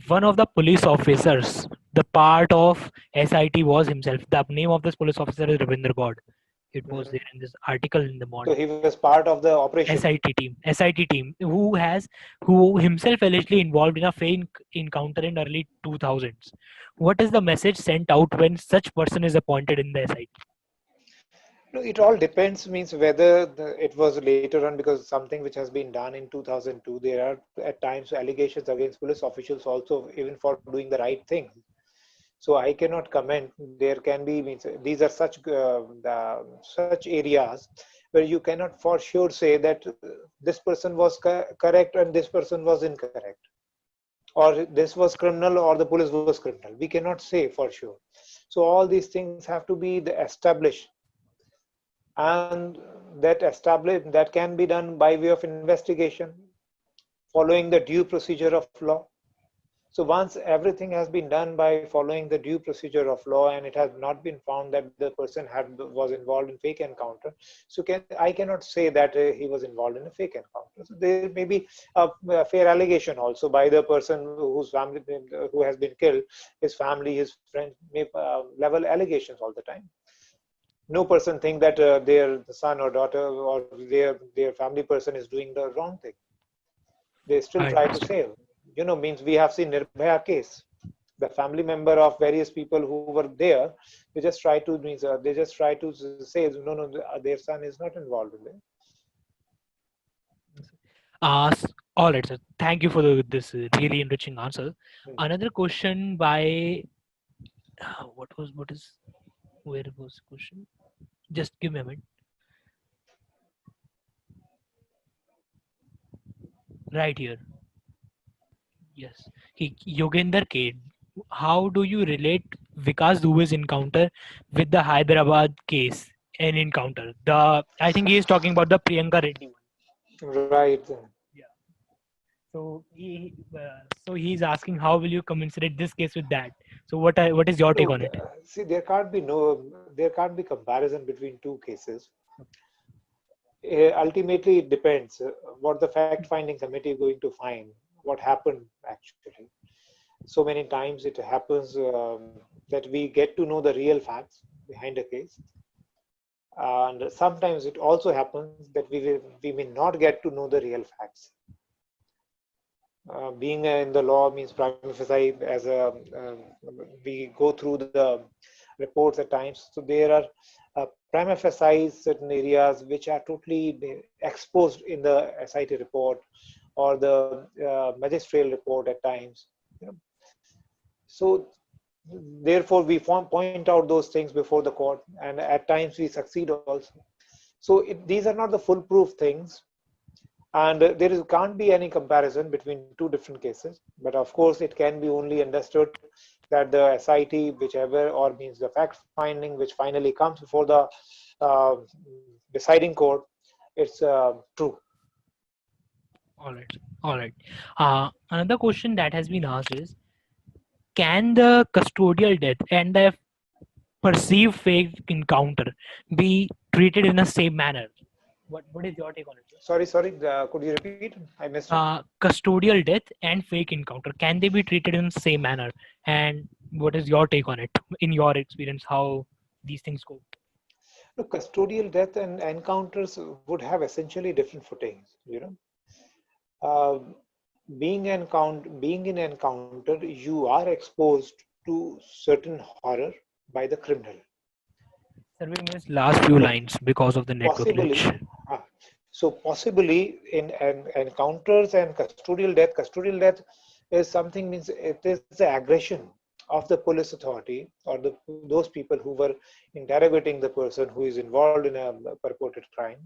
Speaker 1: one of the police officers, the part of SIT was himself. The name of this police officer is Ravinder God. It was there
Speaker 2: Mhm.
Speaker 1: in this article in the
Speaker 2: So
Speaker 1: morning.
Speaker 2: he was part of the operation.
Speaker 1: SIT team, who himself allegedly involved in a fake encounter in early 2000s. What is the message sent out when such person is appointed in the SIT?
Speaker 2: No, it all depends. Means whether it was later on because something which has been done in 2002. There are at times allegations against police officials also, even for doing the right thing. So I cannot comment. There can be means these are such areas where you cannot for sure say that this person was correct and this person was incorrect, or this was criminal or the police was criminal. We cannot say for sure. So all these things have to be established, and that can be done by way of investigation, following the due procedure of law. So once everything has been done by following the due procedure of law and it has not been found that the person was involved in fake encounter, so I cannot say that he was involved in a fake encounter. So there may be a fair allegation also by the person whose family who has been killed, his family, his friends may level allegations all the time. No person think that their son or daughter or their family person is doing the wrong thing. They still
Speaker 1: I
Speaker 2: try to
Speaker 1: understand.
Speaker 2: save. Means we have seen Nirbhaya case. The family member of various people who were there, they just try to say no, their son is not involved in it.
Speaker 1: All right, sir. Thank you for this really enriching answer.
Speaker 2: Hmm.
Speaker 1: Another question by what is where was the question? Just give me a minute. Right here. Yes. Yogender K. How do you relate Vikas Dubey's encounter with the Hyderabad case and encounter? I think he is talking about the Priyanka Reddy one.
Speaker 2: Right.
Speaker 1: Yeah. So he's asking how will you commensurate this case with that? So what is your take
Speaker 2: No,
Speaker 1: on it?
Speaker 2: see, there can't be comparison between two cases. Ultimately, it depends what the fact-finding committee is going to find, what happened actually. So many times it happens that we get to know the real facts behind a case, and sometimes it also happens that we may not get to know the real facts. Being in the law means prima facie as we go through the reports at times. So there are prima facie certain areas which are totally exposed in the SIT report or the magistral report at times. You know. So therefore, we point out those things before the court, and at times we succeed also. So these are not the foolproof things, and can't be any comparison between two different cases. But of course, it can be only understood that the SIT, whichever, or means the fact finding which finally comes before the uh, deciding court, it's true.
Speaker 1: All right. All right. Another question that has been asked is, can the custodial death and the perceived fake encounter be treated in the same manner? What is your take on it, sir?
Speaker 2: Sorry, could you repeat? I missed it.
Speaker 1: Custodial death and fake encounter, can they be treated in the same manner? And what is your take on it? In your experience, how these things go?
Speaker 2: Look, custodial death and encounters would have essentially different footings. Uh, being in encounter, you are exposed to certain horror by the criminal.
Speaker 1: Serving his last few lines because of the network
Speaker 2: Possibly,
Speaker 1: glitch.
Speaker 2: uh, so possibly in encounters and custodial death is something means it is the aggression of the police authority or those people who were interrogating the person who is involved in a purported crime.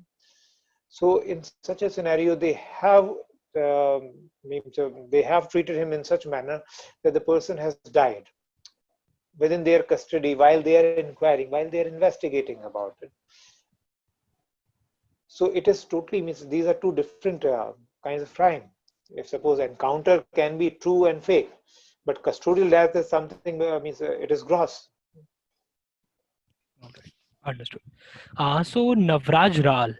Speaker 2: So in such a scenario, they have treated him in such manner that the person has died within their custody while they are inquiring, while they are investigating about it. So it is totally means these are two different kinds of crime. If suppose encounter can be true and fake, but custodial death is something means it is gross.
Speaker 1: Okay. Understood. So Navraj Ral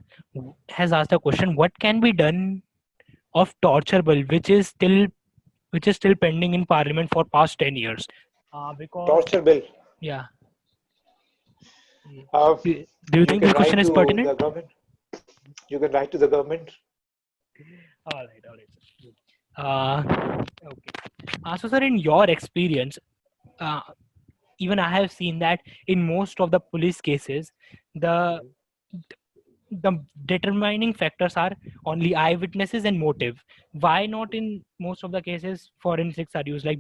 Speaker 1: has asked a question: what can be done of torture bill, which is still pending in Parliament for past 10 years? Because
Speaker 2: Torture bill.
Speaker 1: yeah, mm.
Speaker 2: Uh,
Speaker 1: Do you
Speaker 2: you
Speaker 1: think
Speaker 2: can
Speaker 1: this question
Speaker 2: write
Speaker 1: is
Speaker 2: to
Speaker 1: pertinent?
Speaker 2: the government. You can write to the government.
Speaker 1: All right, sir. Okay. So, sir, in your experience, uh, even I have seen that in most of the police cases, the the determining factors are only eyewitnesses and motive. Why not in most of the cases forensics are used, like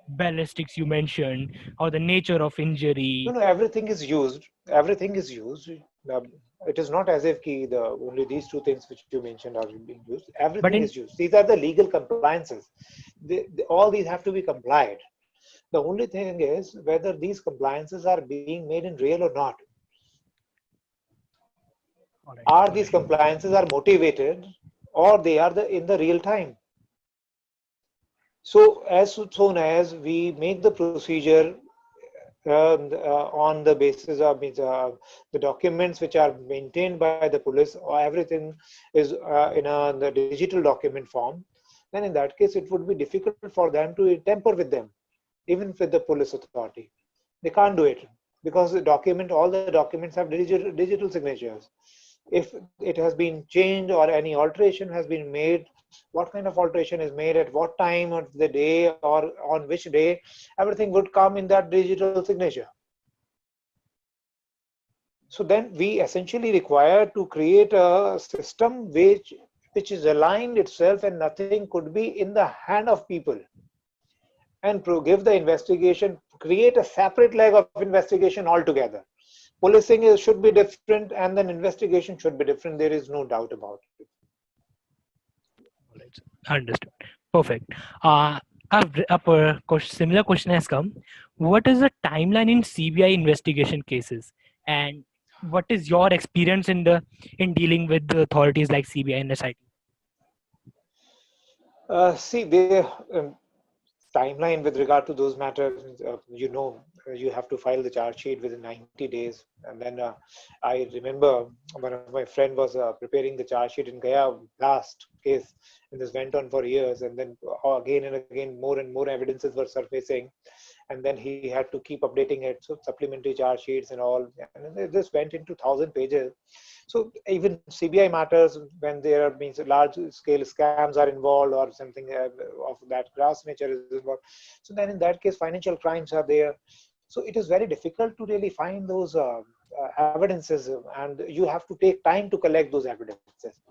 Speaker 1: ballistics you mentioned, or the nature of
Speaker 2: No,
Speaker 1: injury?
Speaker 2: no, everything is used. Everything is used. Uh, it is not as if the only these two things which you mentioned are being used.
Speaker 1: But
Speaker 2: Everything
Speaker 1: in
Speaker 2: is used. These are the legal compliances. All these have to be complied. The only thing is whether these compliances are being made in real or not.
Speaker 1: all right,
Speaker 2: Are
Speaker 1: all
Speaker 2: these
Speaker 1: right.
Speaker 2: compliances are motivated or they are in the real time? So as soon as we make the procedure on the basis of the documents which are maintained by the police, or everything is in the digital document form, then in that case it would be difficult for them to tamper with them, even with the police authority. They can't do it because all the documents have digital signatures. If it has been changed or any alteration has been made, what kind of alteration is made at what time of the day or on which day, everything would come in that digital signature. So then we essentially require to create a system which is aligned itself and nothing could be in the hand of people, and to give the investigation, create a separate leg of investigation altogether. Policing should be different and then investigation should be different. There is no doubt about it.
Speaker 1: All right, sir. Understood. Perfect. Similar question has come. What is the timeline in CBI investigation cases, and what is your experience in dealing with the authorities like CBI and SIT?
Speaker 2: See, the timeline with regard to those matters, you have to file the charge sheet within 90 days. And then I remember one of my friend was preparing the charge sheet in Gaya last case, and this went on for years. And then again and again, more and more evidences were surfacing. And then he had to keep updating it. So supplementary charge sheets and all. And this went into 1,000 pages. So even CBI matters, when there means large scale scams are involved or something of that grass nature is involved. So then in that case, financial crimes are there. So it is very difficult to really find those evidences, and you have to take time to collect those evidences.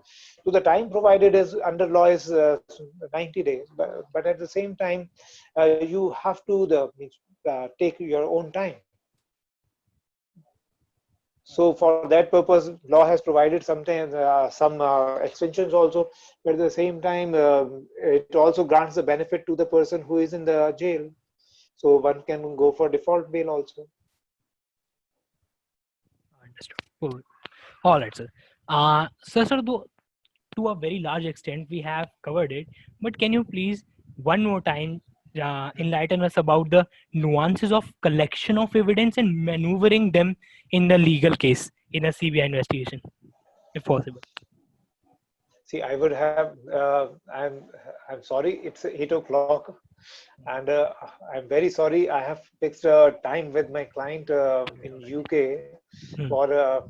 Speaker 2: So the time provided is under law is 90 days, but at the same time, you have to take your own time. So for that purpose, law has provided sometimes some extensions also, but at the same time, it also grants the benefit to the person who is in the jail. So one can go for default bail also.
Speaker 1: Understood. Cool. All right, sir. Sir, to a very large extent, we have covered it. But can you please, one more time, enlighten us about the nuances of collection of evidence and maneuvering them in the legal case in a CBI investigation, if possible?
Speaker 2: See, I would have. I'm sorry. It's 8 o'clock, and I'm very sorry. I have fixed a time with my client in UK
Speaker 1: Hmm.
Speaker 2: for uh,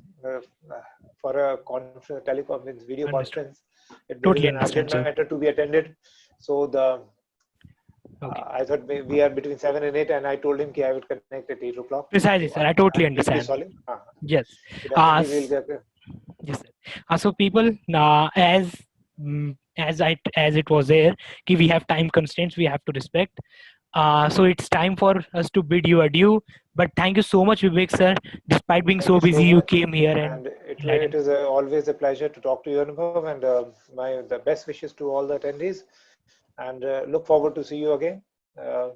Speaker 2: for a teleconference, video
Speaker 1: Understood.
Speaker 2: conference. There is
Speaker 1: Totally
Speaker 2: an urgent
Speaker 1: understand, sir.
Speaker 2: matter to be attended. So
Speaker 1: Okay.
Speaker 2: I thought we are between 7 and 8, and I told him that I would connect at 8 o'clock.
Speaker 1: Precisely,
Speaker 2: So
Speaker 1: sir. I totally
Speaker 2: I'm deeply
Speaker 1: understand.
Speaker 2: sorry.
Speaker 1: Yes.
Speaker 2: So
Speaker 1: Uh,
Speaker 2: definitely we'll get.
Speaker 1: Yes, sir. So people, as it was there, कि we have time constraints, we have to respect. So it's time for us to bid you adieu. But thank you so much, Vivek sir. Despite being
Speaker 2: Thank
Speaker 1: so
Speaker 2: you so
Speaker 1: busy, you
Speaker 2: much,
Speaker 1: came here and
Speaker 2: and it
Speaker 1: enlightened.
Speaker 2: is always a pleasure to talk to you, Anubhav, and the best wishes to all the attendees, and look forward to see you again. Uh,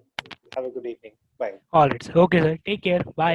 Speaker 2: have a good evening. Bye.
Speaker 1: All right, sir. Okay, sir. Take care. Bye.